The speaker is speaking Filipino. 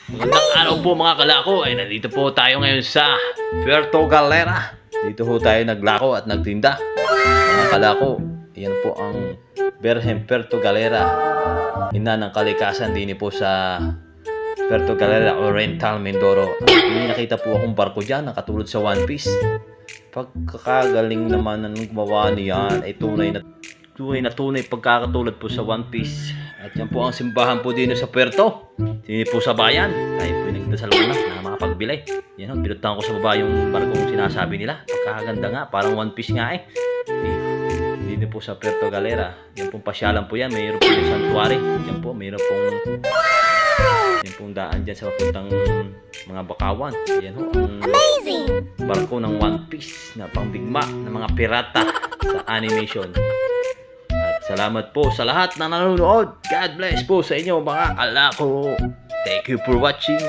Magandang araw po mga kalako. Ay nandito po tayo ngayon sa Puerto Galera. Dito po tayo naglako at nagtinda. Mga kalako, yan po ang Berhem Puerto Galera. Ina ng kalikasan din po sa Puerto Galera Oriental, Mindoro. May nakita po akong barko dyan, nakatulad sa One Piece. Pagkakagaling naman ng gumawa niyan ay tunay na pagkakatulad po sa One Piece. At yan po ang simbahan po din sa Puerto. Dito po sa bayan. Tayo po yung nagdasal ko na makapagbili. Yan o, pinuntahan ko sa baba yung barkong sinasabi nila. Pagkakaganda nga, parang One Piece nga eh. Dito po sa Puerto Galera. Yan pong pasyalan po yan. Mayroon po yung sanctuary. Yan po, mayroon pong daan dyan sa papuntang mga bakawan. Yan ho, ang barko ng One Piece na pangbigma ng mga pirata sa animation. Salamat po sa lahat na nanonood. God bless po sa inyo mga kalako. Thank you for watching.